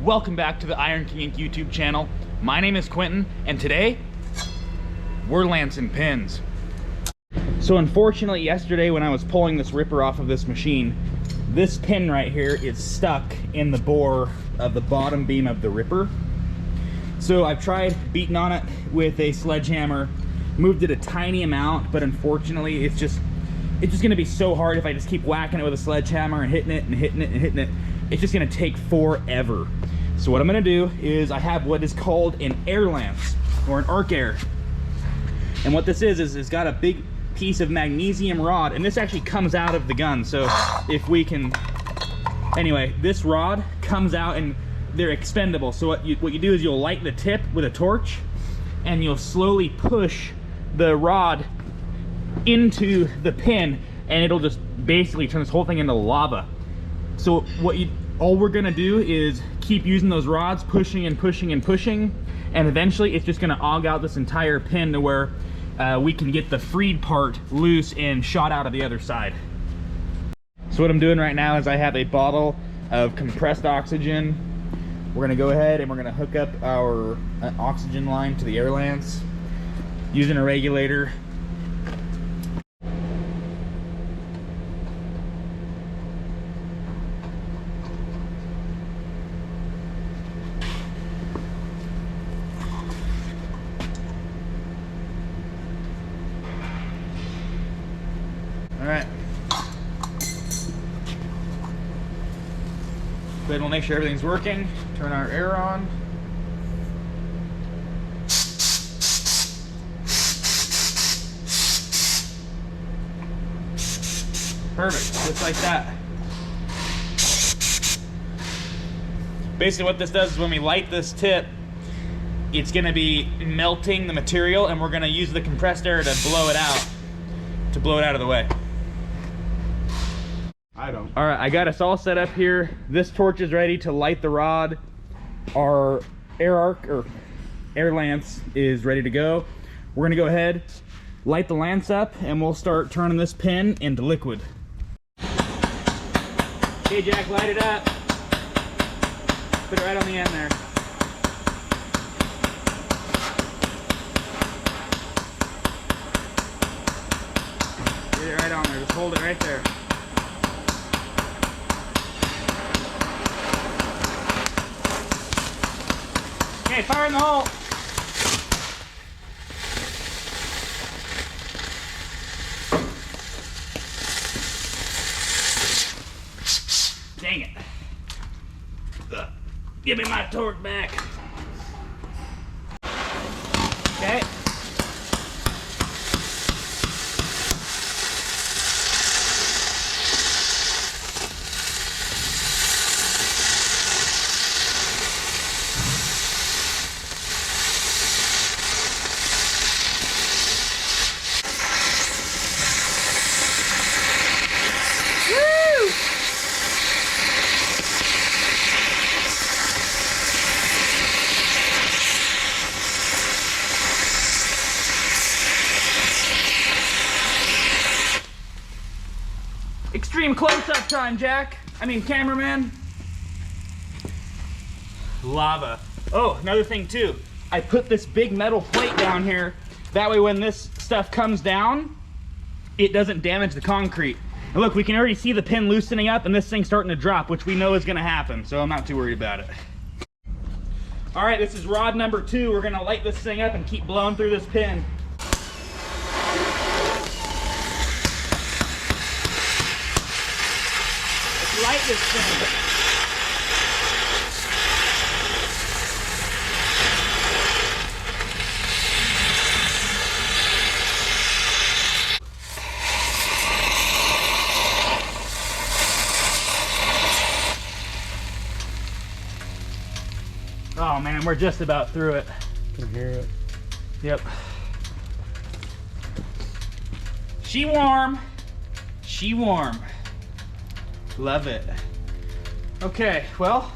Welcome back to the Iron King Inc. YouTube channel. My name is Quentin, and today we're lancing pins. So unfortunately, yesterday when I was pulling this ripper off of this machine, this pin right here is stuck in the bore of the bottom beam of the ripper. So I've tried beating on it with a sledgehammer, moved it a tiny amount, but unfortunately it's just gonna be so hard if I just keep whacking it with a sledgehammer and hitting it and hitting it and hitting it. It's just gonna take forever. So what I'm gonna do is I have what is called an air lance or an arc air. And what this is it's got a big piece of magnesium rod, and this actually comes out of the gun. So if we can, anyway, this rod comes out and they're expendable. So what you do is you'll light the tip with a torch and you'll slowly push the rod into the pin, and it'll just basically turn this whole thing into lava. So all we're gonna do is keep using those rods, pushing and pushing and pushing, and eventually it's just gonna aug out this entire pin to where we can get the freed part loose and shot out of the other side. So what I'm doing right now is I have a bottle of compressed oxygen. We're gonna go ahead and we're gonna hook up our oxygen line to the air lance using a regulator. All right. Then we'll make sure everything's working. Turn our air on. Perfect, just like that. Basically what this does is when we light this tip, it's gonna be melting the material, and we're gonna use the compressed air to blow it out of the way. All right, I got us all set up here. This torch is ready to light the rod. Our air lance is ready to go. We're gonna go ahead, light the lance up, and we'll start turning this pin into liquid. Okay, Jack, light it up. Put it right on the end there. Get it right on there, just hold it right there. Okay, fire in the hole. Dang it. Give me my torque back. Okay. Extreme close-up time, Jack. I mean, cameraman. Lava. Oh, another thing too. I put this big metal plate down here. That way when this stuff comes down, it doesn't damage the concrete. And look, we can already see the pin loosening up and this thing starting to drop, which we know is gonna happen, so I'm not too worried about it. All right, this is rod number 2. We're gonna light this thing up and keep blowing through this pin. Light this thing. Oh man, we're just about through it. Can hear it. Yep. She warm. She warm. Love it. Okay, well,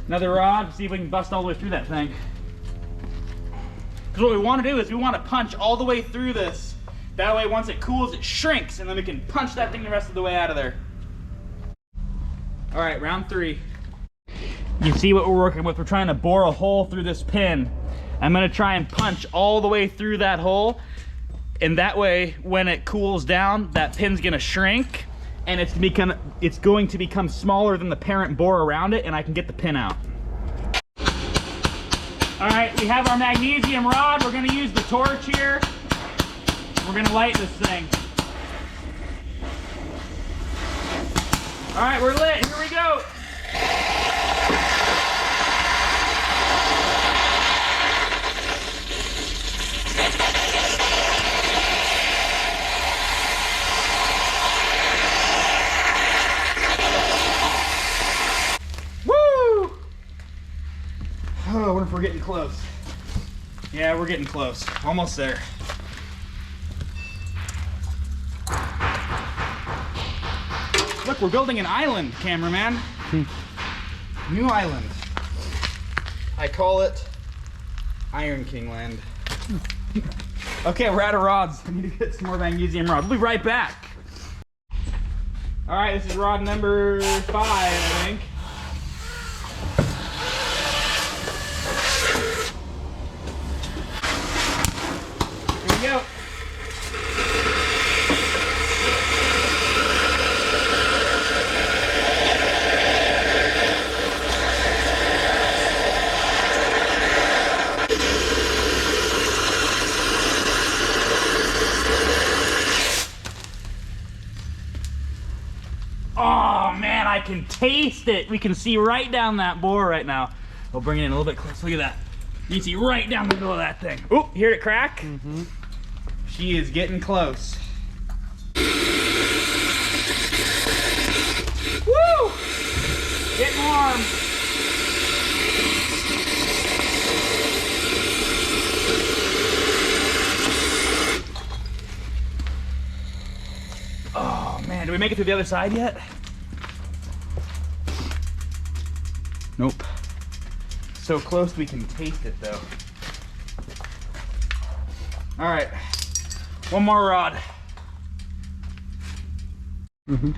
another rod, see if we can bust all the way through that thing. Because what we want to do is we want to punch all the way through this. That way once it cools, it shrinks, and then we can punch that thing the rest of the way out of there. All right, round 3. You see what we're working with. We're trying to bore a hole through this pin. I'm gonna try and punch all the way through that hole, and that way, when it cools down, that pin's gonna shrink, and it's going to become smaller than the parent bore around it, and I can get the pin out. All right, we have our magnesium rod. We're gonna use the torch here. We're gonna light this thing. All right, we're lit, here we go. Woo! Oh, I wonder if we're getting close. Yeah, we're getting close, almost there. Look, we're building an island, cameraman. New island. I call it Iron King Land. Okay, we're out of rods. I need to get some more magnesium rods. We'll be right back. All right, this is rod number 5, I think. Here we go. Oh man, I can taste it. We can see right down that bore right now. We'll bring it in a little bit close. Look at that. You can see right down the middle of that thing. Oh, hear it crack? Mm-hmm. She is getting close. Woo! Getting warm. Oh man, did we make it to the other side yet? Nope. So close we can taste it though. All right, one more rod. Mm-hmm.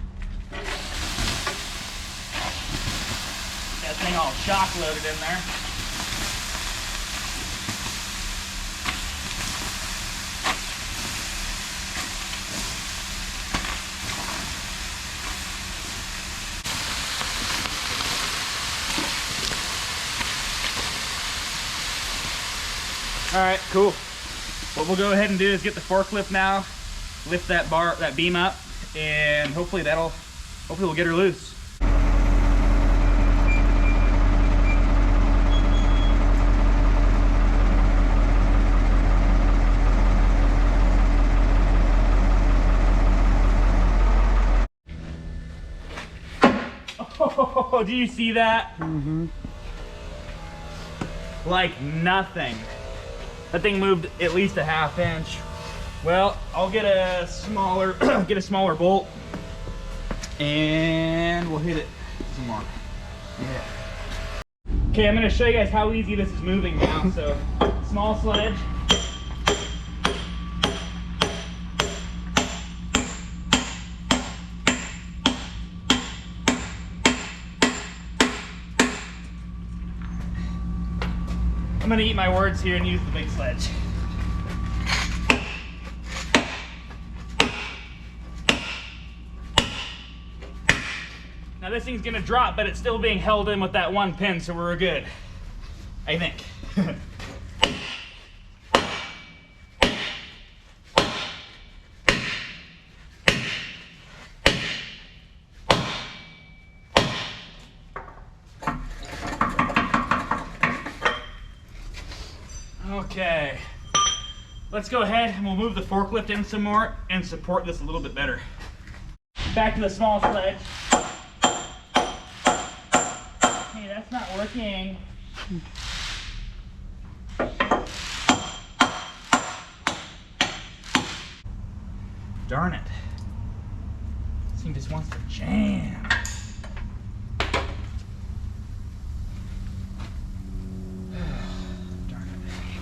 That thing all shock loaded in there. All right, cool. What we'll go ahead and do is get the forklift now, lift that beam up, and hopefully we'll get her loose. Oh, do you see that? Mm-hmm. Like nothing. That thing moved at least a ½ inch. Well, I'll get a smaller bolt, and we'll hit it some more. Yeah. Okay, I'm gonna show you guys how easy this is moving now. So, small sledge. I'm gonna eat my words here and use the big sledge. Now this thing's gonna drop, but it's still being held in with that one pin, so we're good, I think. Okay, let's go ahead and we'll move the forklift in some more and support this a little bit better. Back to the small sledge. Hey, that's not working. Darn it. This thing just wants to jam.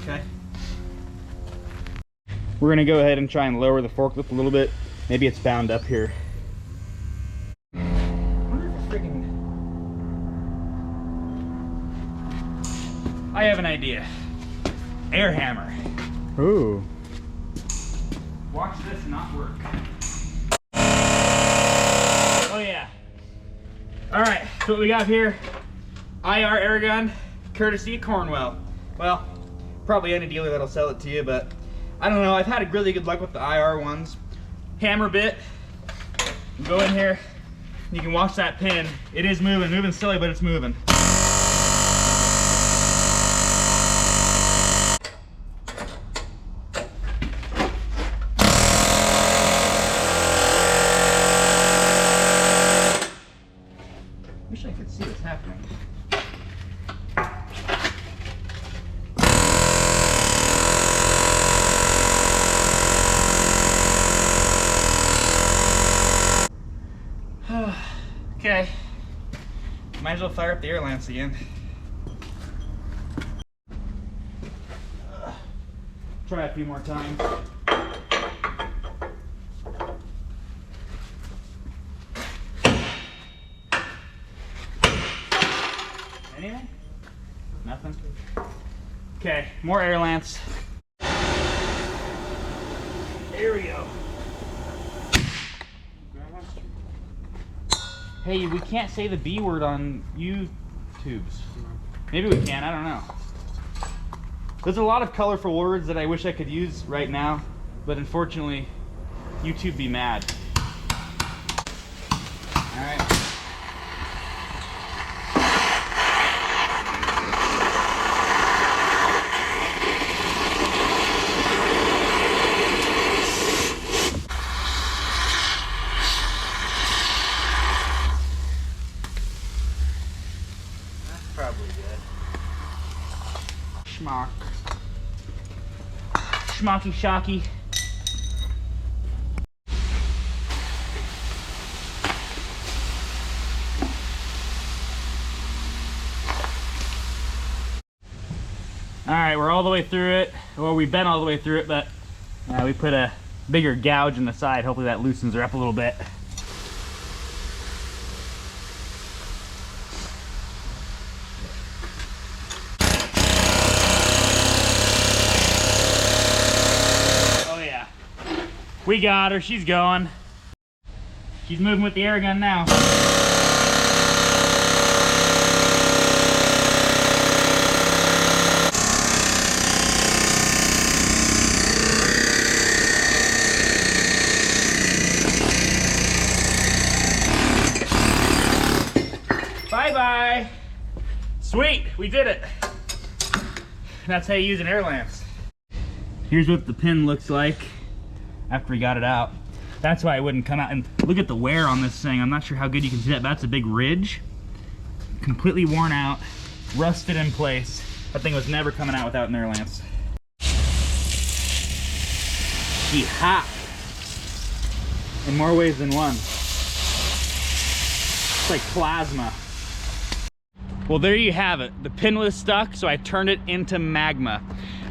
Okay. We're gonna go ahead and try and lower the forklift a little bit. Maybe it's bound up here. I wonder if it's freaking I have an idea. Air hammer. Ooh. Watch this not work. Oh yeah. All right, so what we got here, IR air gun, courtesy of Cornwell. Well, probably any dealer that'll sell it to you, but I don't know, I've had really good luck with the IR ones. Hammer bit, go in here, you can watch that pin. It is moving silly, but it's moving. Wish I could see what's happening. Okay, might as well fire up the air lance again. Try a few more times. Anything? Nothing? Okay, more air lance. There we go. Hey, we can't say the B word on YouTubes. Maybe we can, I don't know. There's a lot of colorful words that I wish I could use right now, but unfortunately, YouTube be mad. All right. Probably good. Schmock. Schmocky shocky. Alright, we're all the way through it. Well, we've been all the way through it, but we put a bigger gouge in the side. Hopefully that loosens her up a little bit. We got her, she's going. She's moving with the air gun now. Bye-bye. Sweet, we did it. That's how you use an air lance. Here's what the pin looks like after we got it out. That's why it wouldn't come out. And look at the wear on this thing. I'm not sure how good you can see that, but that's a big ridge. Completely worn out, rusted in place. That thing was never coming out without an air lance. She hot in more ways than one. It's like plasma. Well, there you have it. The pin was stuck, so I turned it into MAGMA.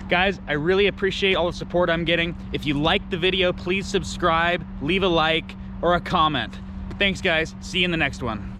Guys, I really appreciate all the support I'm getting. If you liked the video, please subscribe, leave a like, or a comment. Thanks, guys. See you in the next one.